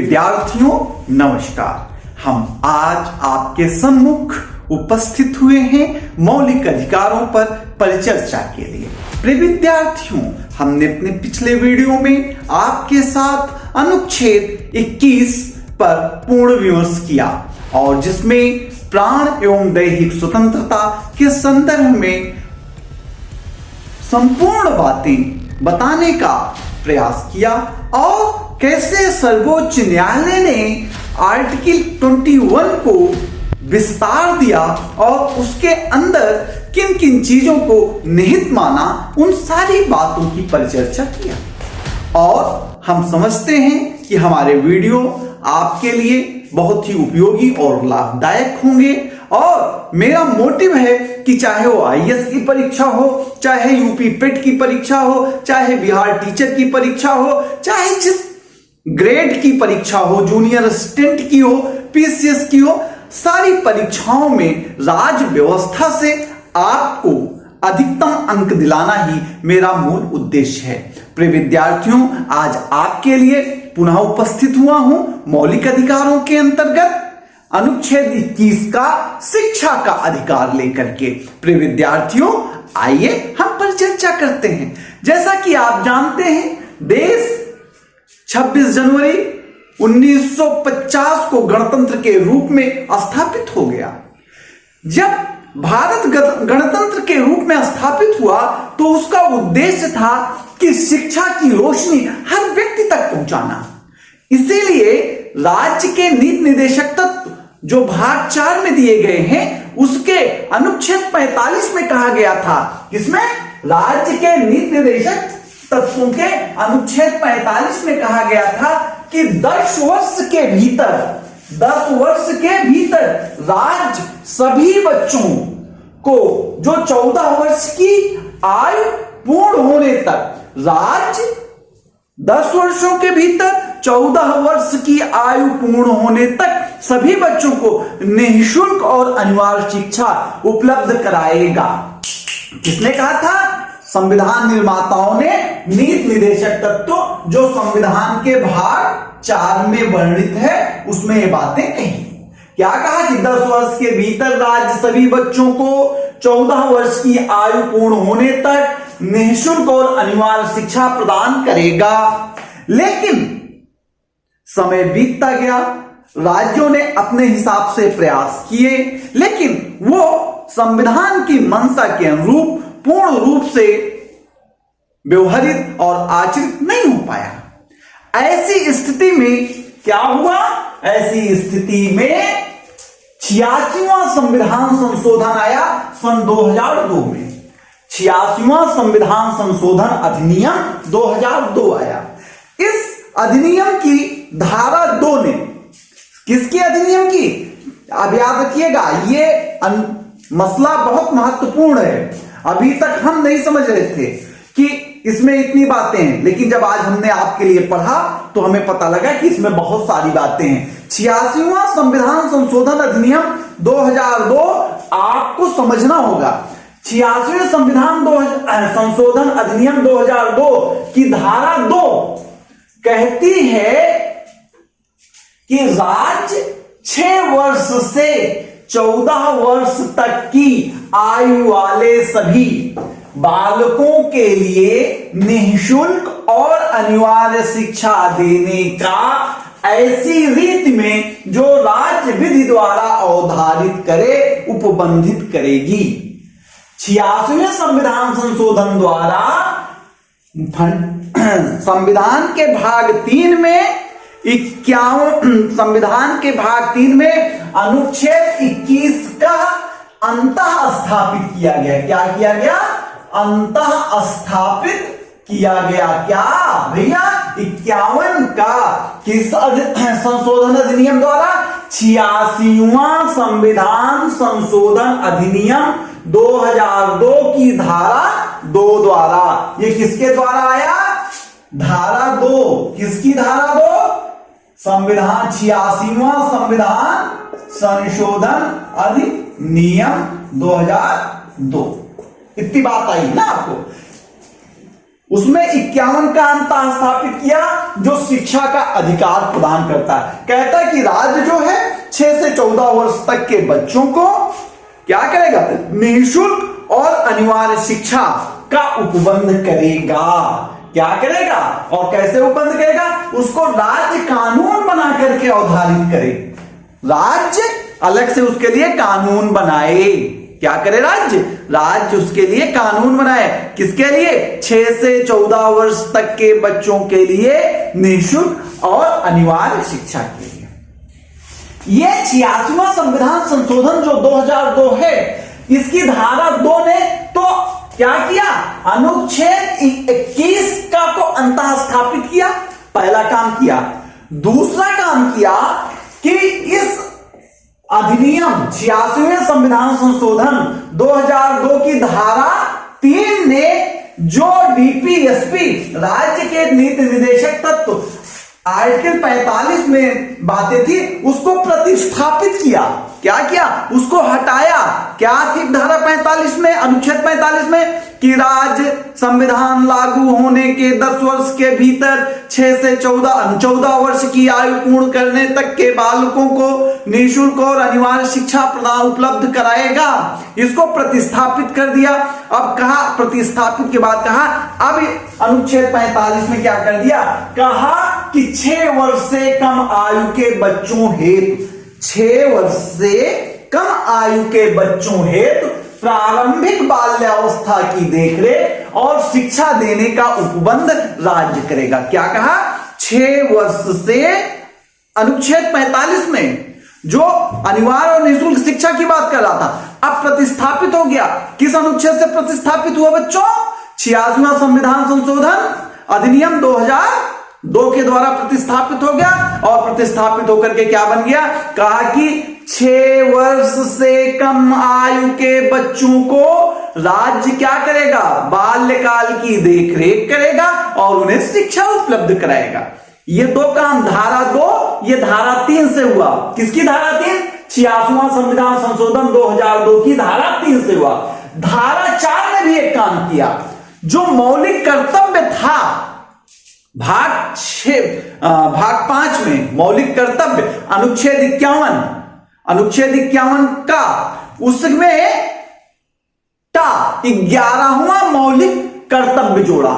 विद्यार्थियों नमस्कार। हम आज आपके सम्मुख उपस्थित हुए हैं मौलिक अधिकारों पर परिचर्चा के लिए। प्रिय विद्यार्थियों, हमने अपने पिछले वीडियो में आपके साथ अनुच्छेद 21 पर पूर्ण विमर्श किया और जिसमें प्राण एवं दैहिक स्वतंत्रता के संदर्भ में संपूर्ण बातें बताने का प्रयास किया और कैसे सर्वोच्च न्यायालय ने आर्टिकल 21 को विस्तार दिया और उसके अंदर किन किन चीजों को निहित माना, उन सारी बातों की परिचर्चा किया। और हम समझते हैं कि हमारे वीडियो आपके लिए बहुत ही उपयोगी और लाभदायक होंगे। और मेरा मोटिव है कि चाहे वो आईएएस की परीक्षा हो, चाहे यूपी पेट की परीक्षा हो, चाहे बिहार टीचर की परीक्षा हो, चाहे जिस ग्रेड की परीक्षा हो, जूनियर असिस्टेंट की हो, पीसीएस की हो, सारी परीक्षाओं में राज व्यवस्था से आपको अधिकतम अंक दिलाना ही मेरा मूल उद्देश्य है। प्रिय विद्यार्थियों, आज आपके लिए पुनः उपस्थित हुआ हूं मौलिक अधिकारों के अंतर्गत अनुच्छेद 21 का शिक्षा का अधिकार लेकर के। प्रिय विद्यार्थियों, आइए हम परिचर्चा करते हैं। जैसा कि आप जानते हैं, देश 26 जनवरी 1950 को गणतंत्र के रूप में स्थापित हो गया। जब भारत गणतंत्र के रूप में स्थापित हुआ तो उसका उद्देश्य था कि शिक्षा की रोशनी हर व्यक्ति तक पहुंचाना। इसीलिए राज्य के नीति निर्देशक तत्व जो भाग 4 में दिए गए हैं, उसके अनुच्छेद 45 में कहा गया था, किसमें? राज्य के नीति निर्देशक तत्वों के अनुच्छेद 45 में कहा गया था कि 10 वर्ष के भीतर राज्य सभी बच्चों को जो 14 वर्ष की आयु पूर्ण होने तक, राज्य 10 वर्षों के भीतर 14 वर्ष की आयु पूर्ण होने तक सभी बच्चों को निःशुल्क और अनिवार्य शिक्षा उपलब्ध कराएगा। किसने कहा था? संविधान निर्माताओं ने नीति निर्देशक तत्व जो संविधान के भाग 4 में वर्णित है उसमें ये बातें कही। क्या कहा कि 10 वर्ष के भीतर राज्य सभी बच्चों को 14 वर्ष की आयु पूर्ण होने तक निःशुल्क और अनिवार्य शिक्षा प्रदान करेगा। लेकिन समय बीतता गया, राज्यों ने अपने हिसाब से प्रयास किए, लेकिन वो संविधान की मंशा के अनुरूप पूर्ण रूप से व्यवहारित और आचरित नहीं हो पाया। ऐसी स्थिति में क्या हुआ? ऐसी स्थिति में 86वां संविधान संशोधन आया सन 2002 में। 86वां संविधान संशोधन अधिनियम 2002 आया। इस अधिनियम की धारा 2 ने, किसकी अधिनियम की? अब याद रखिएगा, ये मसला बहुत महत्वपूर्ण है। अभी तक हम नहीं समझ रहे थे कि इसमें इतनी बातें हैं, लेकिन जब आज हमने आपके लिए पढ़ा तो हमें पता लगा कि इसमें बहुत सारी बातें हैं। 86वां संविधान संशोधन अधिनियम 2002 आपको समझना होगा। 86वें संविधान संशोधन अधिनियम 2002 की धारा 2 कहती है कि राज्य 6 वर्ष से 14 वर्ष तक की आयु वाले सभी बालकों के लिए निःशुल्क और अनिवार्य शिक्षा देने का ऐसी रीति में जो राज्य विधि द्वारा अवधारित करे उपबंधित करेगी। 86वें संविधान संशोधन द्वारा संविधान के भाग 3 में 51 संविधान के भाग 3 में अनुच्छेद 21 का अंतः स्थापित किया गया। क्या किया गया? अंतः स्थापित किया गया। क्या भैया? 51 का किस संशोधन अधिनियम द्वारा? 86वां संविधान संशोधन अधिनियम 2002 की धारा 2 द्वारा। ये किसके द्वारा आया? धारा 2। किसकी धारा 2? संविधान 86वां संविधान संशोधन अधिनियम 2002। इतनी बात आई ना आपको। उसमें 51 का अंतर स्थापित किया जो शिक्षा का अधिकार प्रदान करता है। कहता है कि राज्य जो है 6 से 14 वर्ष तक के बच्चों को क्या करेगा, निःशुल्क और अनिवार्य शिक्षा का उपबंध करेगा। क्या करेगा और कैसे उपबंध करेगा, उसको राज्य कानून बना करके अवधारित करे, राज्य अलग से उसके लिए कानून बनाए। क्या करे राज्य उसके लिए कानून बनाए, किसके लिए, 6 से 14 वर्ष तक के बच्चों के लिए निःशुल्क और अनिवार्य शिक्षा के लिए। यह 86वां संविधान संशोधन जो 2002 है, इसकी धारा 2 ने तो क्या किया, अनुच्छेद 21 का को अंतः स्थापित किया, पहला काम किया। दूसरा काम किया कि इस अधिनियम 86वें संविधान संशोधन 2002 की धारा 3 ने जो डीपीएसपी राज्य के नीति निर्देशक तत्व आर्टिकल 45 में बातें थी उसको प्रतिस्थापित किया। क्या किया, उसको हटाया। क्या थी धारा 45 में, अनुच्छेद 45 में, कि राज्य संविधान लागू होने के 10 वर्ष के भीतर 6 से 14 वर्ष की आयु पूर्ण करने तक के बालकों को निःशुल्क और अनिवार्य शिक्षा प्रदान उपलब्ध कराएगा। इसको प्रतिस्थापित कर दिया। अब कहा, प्रतिस्थापित के बाद कहा, अब अनुच्छेद 45 में क्या कर दिया, कहा कि 6 वर्ष से कम आयु के बच्चों हेतु 6 वर्ष से कम आयु के बच्चों हेतु प्रारंभिक बाल्यावस्था की देखरेख और शिक्षा देने का उपबंध राज्य करेगा। क्या कहा, 6 वर्ष से, अनुच्छेद 45 में जो अनिवार्य और निःशुल्क शिक्षा की बात कर रहा था, अब प्रतिस्थापित हो गया। किस अनुच्छेद से प्रतिस्थापित हुआ बच्चों, 86वां संविधान संशोधन अधिनियम 2002 के द्वारा प्रतिस्थापित हो गया। और प्रतिस्थापित होकर के क्या बन गया, कहा कि 6 वर्ष से कम आयु के बच्चों को राज्य क्या करेगा, बाल्यकाल की देखरेख करेगा और उन्हें शिक्षा उपलब्ध कराएगा। ये दो काम, धारा 2, ये धारा 3 से हुआ। किसकी धारा 3, 86वां संविधान संशोधन 2002 की धारा 3 से हुआ। धारा 4 ने भी एक काम किया, जो मौलिक कर्तव्य था भाग 5 में, मौलिक कर्तव्य अनुच्छेद 51 का, उसमें 11वां मौलिक कर्तव्य जोड़ा।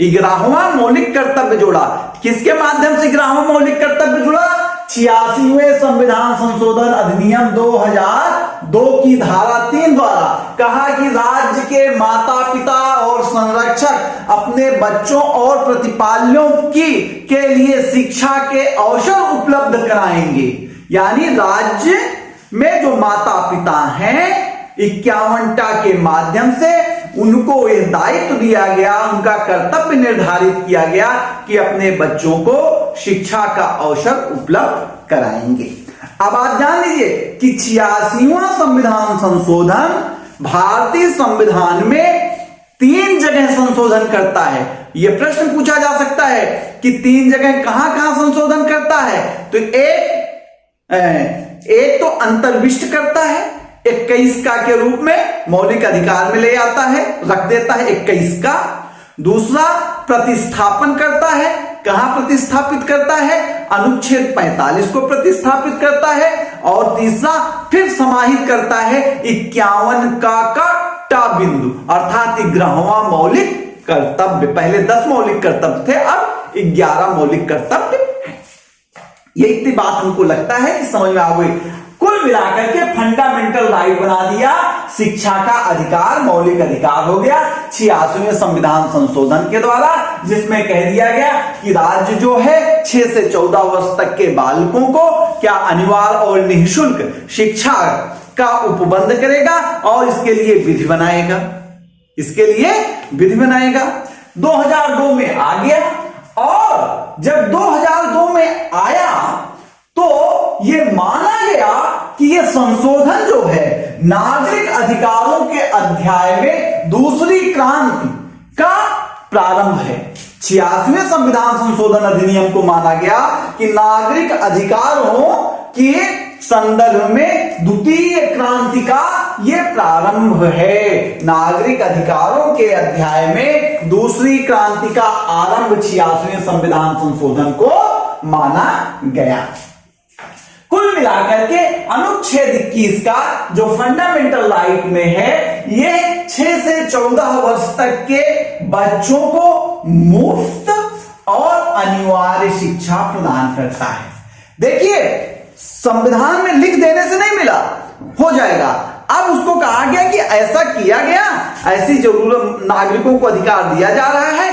11वां मौलिक कर्तव्य जोड़ा। किसके माध्यम से 11वां मौलिक कर्तव्य जुड़ा, 86वें संविधान संशोधन अधिनियम 2002 की धारा 3 द्वारा कहा कि राज्य के माता पिता और संरक्षक अपने बच्चों और प्रतिपाल्यों के लिए शिक्षा के अवसर उपलब्ध कराएंगे। यानी राज्य में जो माता पिता हैं 51 के माध्यम से उनको यह दायित्व दिया गया, उनका कर्तव्य निर्धारित किया गया कि अपने बच्चों को शिक्षा का अवसर उपलब्ध कराएंगे। अब आप जान लीजिए कि 86वां संविधान संशोधन भारतीय संविधान में 3 जगह संशोधन करता है। यह प्रश्न पूछा जा सकता है कि 3 जगह कहां कहां संशोधन करता है, तो एक तो अंतर्विष्ट करता है, 21 का के रूप में मौलिक अधिकार में ले आता है, रख देता है 21 का। दूसरा प्रतिस्थापन करता है, कहां प्रतिस्थापित करता है, अनुच्छेद 45 को प्रतिस्थापित करता है। और तीसरा फिर समाहित करता है 51 का बिंदु, अर्थात 11वां मौलिक कर्तव्य। पहले 10 मौलिक कर्तव्य थे, अब 11 मौलिक कर्तव्य है। ये इतनी बात हमको लगता है कि समझ में आ गई। कुल मिलाकर के फंडामेंटल राइट बना दिया, शिक्षा का अधिकार मौलिक अधिकार हो गया 86वें संविधान संशोधन के द्वारा, जिसमें कह दिया गया कि राज्य जो है 6 से 14 वर्ष तक के बालकों को क्या अनिवार्य और निःशुल्क शिक्षा का उपबंध करेगा और इसके लिए विधि बनाएगा। इसके लिए विधि बनाएगा। 2002 में आ गया, और जब 2002 में आया तो यह माना गया कि यह संशोधन जो है नागरिक अधिकारों के अध्याय में दूसरी क्रांति का प्रारंभ है। 86वें संविधान संशोधन अधिनियम को माना गया कि नागरिक अधिकारों के संदर्भ में द्वितीय क्रांति का ये प्रारंभ है। नागरिक अधिकारों के अध्याय में दूसरी क्रांति का आरंभ 86वें संविधान संशोधन को माना गया। कुल मिलाकर के अनुच्छेद 21 का जो फंडामेंटल राइट में है, ये 6 से 14 वर्ष तक के बच्चों को मुफ्त और अनिवार्य शिक्षा प्रदान करता है। देखिए, संविधान में लिख देने से नहीं मिला, हो जाएगा। अब उसको कहा गया कि ऐसा किया गया, ऐसी जरूरत नागरिकों को अधिकार दिया जा रहा है।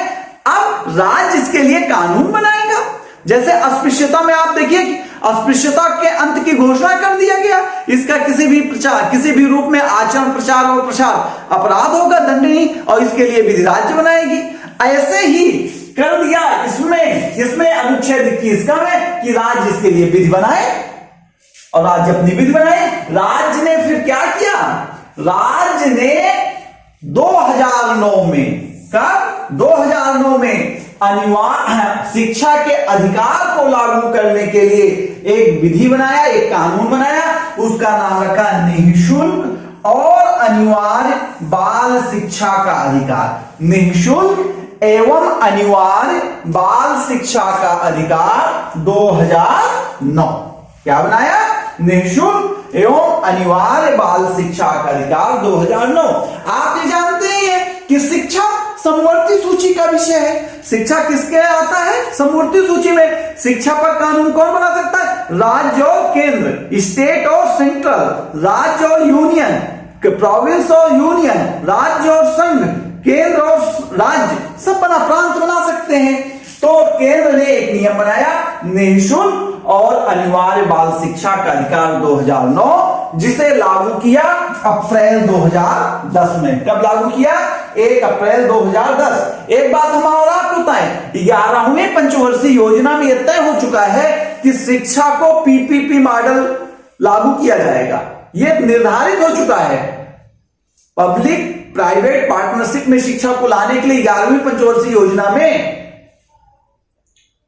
अब राज्य इसके लिए कानून बनाएगा। जैसे अस्पृश्यता में आप देखिए कि अस्पृश्यता के अंत की घोषणा कर दिया गया। इसका किसी भी प्रचार, किसी भी रूप में आचरण, प्रचार और प्रसार अपराध होगा, दंडनीय, और इसके लिए विधि राज्य बनाएगी। ऐसे ही कर दिया इसमें अनुच्छेद 21 का है कि राज्य इसके लिए विधि बनाए और राज्य अपनी विधि बनाए। राज्य ने फिर क्या किया? राज्य ने 2009 में अनिवार्य शिक्षा के अधिकार को लागू करने के लिए एक विधि बनाया, एक कानून बनाया। उसका नाम रखा निःशुल्क और अनिवार्य बाल शिक्षा का अधिकार। निःशुल्क एवं अनिवार्य बाल शिक्षा का अधिकार 2009। क्या बनाया? निःशुल्क एवं अनिवार्य बाल शिक्षा का अधिकार 2009। आप ये जानते हैं कि शिक्षा समवर्ती सूची का विषय है। शिक्षा किसके आता है? समवर्ती सूची में। शिक्षा पर कानून कौन बना सकता है? राज्य और केंद्र, स्टेट और सेंट्रल, राज्य और यूनियन, प्रोविंस और यूनियन, राज्य और संघ, केंद्र और राज्य, सब प्रांत बना सकते हैं। तो केंद्र ने एक नियम बनाया, निःशुल्क और अनिवार्य बाल शिक्षा का अधिकार 2009, जिसे लागू किया अप्रैल 2010 में। कब लागू किया? 1 अप्रैल 2010। एक बात हम और आप बताएं, 11वीं पंचवर्षीय योजना में यह तय हो चुका है कि शिक्षा को पीपीपी मॉडल लागू किया जाएगा। यह निर्धारित हो चुका है। पब्लिक प्राइवेट पार्टनरशिप में शिक्षा को लाने के लिए 11वीं पंचवर्षीय योजना में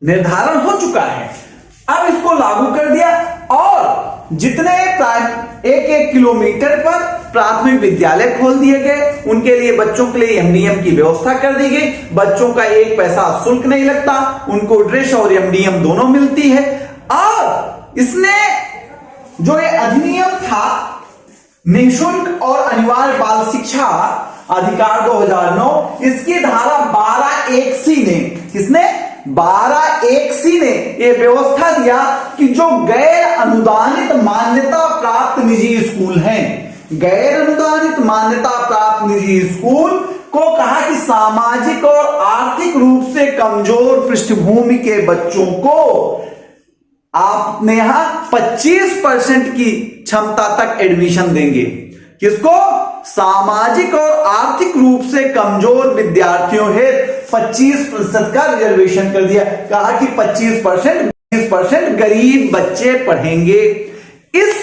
निर्धारण हो चुका है। अब इसको लागू कर दिया और जितने 1-1 किलोमीटर पर प्राथमिक विद्यालय खोल दिए गए, उनके लिए बच्चों के लिए एमडीएम की व्यवस्था कर दी गई। बच्चों का 1 पैसा शुल्क नहीं लगता, उनको ड्रेस और एमडीएम दोनों मिलती है। और इसने जो ये अधिनियम था निःशुल्क और अनिवार्य बाल शिक्षा अधिकार 2009, इसकी धारा 12(1)(c) ने, किसने? 12(1)(c) ने यह व्यवस्था दिया कि जो गैर अनुदानित मान्यता प्राप्त निजी स्कूल हैं, गैर अनुदानित मान्यता प्राप्त निजी स्कूल को कहा कि सामाजिक और आर्थिक रूप से कमजोर पृष्ठभूमि के बच्चों को आप अपने यहां 25% की क्षमता तक एडमिशन देंगे। किसको? सामाजिक और आर्थिक रूप से कमजोर विद्यार्थियों है 25% का रिजर्वेशन कर दिया। कहा कि 25%, 20% गरीब बच्चे पढ़ेंगे। इस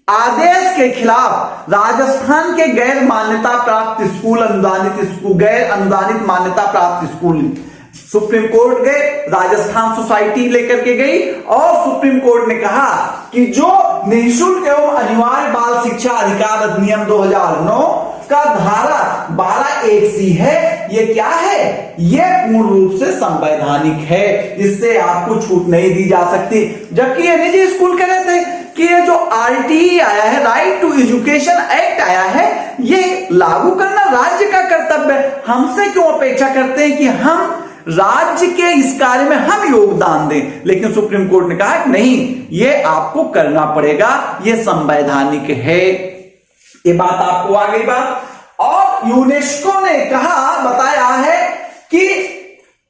आदेश के खिलाफ राजस्थान के गैर मान्यता प्राप्त स्कूल, अनुदानित स्कूल, गैर अनुदानित मान्यता प्राप्त स्कूल सुप्रीम कोर्ट गए, राजस्थान सोसाइटी लेकर के गई और सुप्रीम कोर्ट ने कहा कि जो निःशुल्क एवं अनिवार्य बाल शिक्षा अधिकार अधिनियम 2009 का धारा 12(1)(c) है, ये क्या है? ये पूर्ण रूप से संवैधानिक है। इससे आपको छूट नहीं दी जा सकती। जबकि ये निजी स्कूल कह रहे थे कि ये जो आरटीई आया है, राइट टू एजुकेशन एक्ट आया है, ये लागू करना राज्य का कर्तव्य है। हमसे क्यों अपेक्षा करते हैं कि हम राज्य के इस कार्य में हम योगदान दें? लेकिन सुप्रीम कोर्ट ने कहा कि नहीं, ये आपको करना पड़ेगा, ये संवैधानिक है। ये बात आपको आ गई बात। और यूनेस्को ने कहा, बताया है कि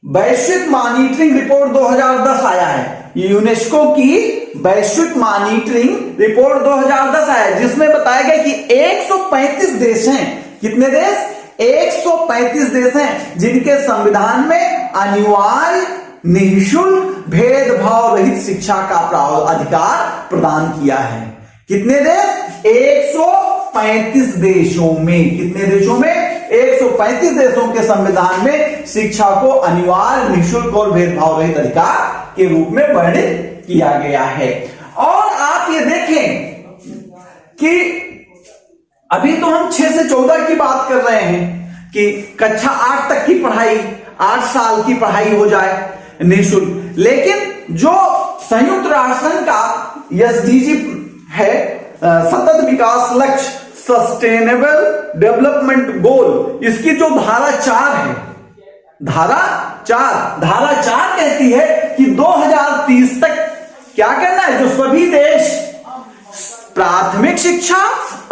वैश्विक मॉनिटरिंग रिपोर्ट 2010 आया है। यूनेस्को की वैश्विक मॉनिटरिंग रिपोर्ट 2010 आया है, जिसमें बताया गया कि 135 देश हैं। कितने देश? 135 देश हैं जिनके संविधान में अनिवार्य निःशुल्क भेदभाव रहित शिक्षा का अधिकार प्रदान किया है। कितने देश? 135 देशों में। कितने देशों में? 135 देशों के संविधान में शिक्षा को अनिवार्य, निःशुल्क और भेदभाव रहित अधिकार के रूप में वर्णित किया गया है। और आप ये देखें कि अभी तो हम 6 से 14 की बात कर रहे हैं कि कक्षा 8 तक की पढ़ाई, 8 साल की पढ़ाई हो जाए निःशुल्क। लेकिन जो संयुक्त राष्ट्र संघ का एसडीजी है, सतत विकास लक्ष्य, सस्टेनेबल डेवलपमेंट गोल, इसकी जो धारा 4 है, धारा 4 कहती है कि 2030 तक क्या करना है, जो सभी देश प्राथमिक शिक्षा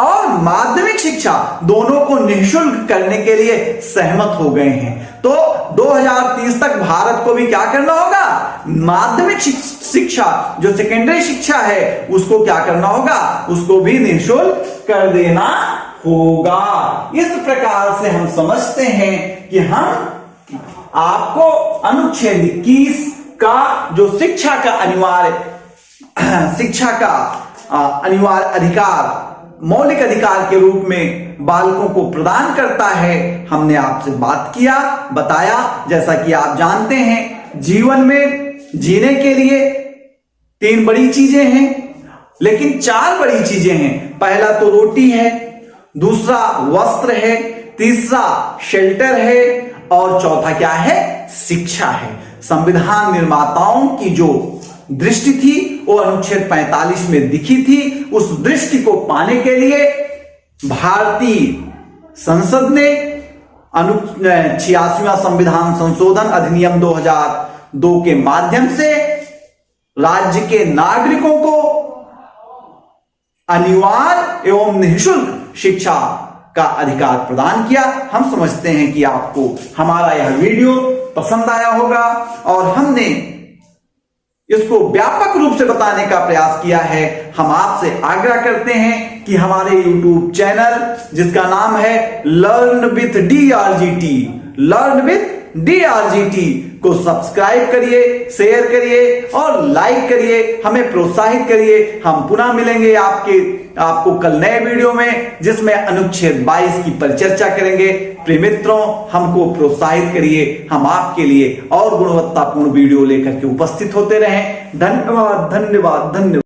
और माध्यमिक शिक्षा दोनों को निःशुल्क करने के लिए सहमत हो गए हैं। तो 2030 तक भारत को भी क्या करना होगा, माध्यमिक शिक्षा जो सेकेंडरी शिक्षा है उसको क्या करना होगा, उसको भी निःशुल्क कर देना होगा। इस प्रकार से हम समझते हैं कि हम आपको अनुच्छेद 21 का जो शिक्षा का अनिवार्य अधिकार, मौलिक अधिकार के रूप में बालकों को प्रदान करता है, हमने आपसे बात किया, बताया। जैसा कि आप जानते हैं, जीवन में जीने के लिए 3 बड़ी चीजें हैं, लेकिन 4 बड़ी चीजें हैं। पहला तो रोटी है, दूसरा वस्त्र है, तीसरा शेल्टर है और चौथा क्या है, शिक्षा है। संविधान निर्माताओं की जो दृष्टि थी वो अनुच्छेद 45 में दिखी थी। उस दृष्टि को पाने के लिए भारतीय संसद ने 86वां संविधान संशोधन अधिनियम 2002 के माध्यम से राज्य के नागरिकों को अनिवार्य एवं निःशुल्क शिक्षा का अधिकार प्रदान किया। हम समझते हैं कि आपको हमारा यह वीडियो पसंद आया होगा और हमने इसको व्यापक रूप से बताने का प्रयास किया है। हम आपसे आग्रह करते हैं कि हमारे YouTube चैनल जिसका नाम है लर्न विथ DRGT को सब्सक्राइब करिए, शेयर करिए और लाइक करिए, हमें प्रोत्साहित करिए। हम पुनः मिलेंगे आपको कल नए वीडियो में, जिसमें अनुच्छेद 22 की परिचर्चा करेंगे। प्रिय मित्रों, हमको प्रोत्साहित करिए, हम आपके लिए और गुणवत्तापूर्ण वीडियो लेकर के उपस्थित होते रहें। धन्यवाद।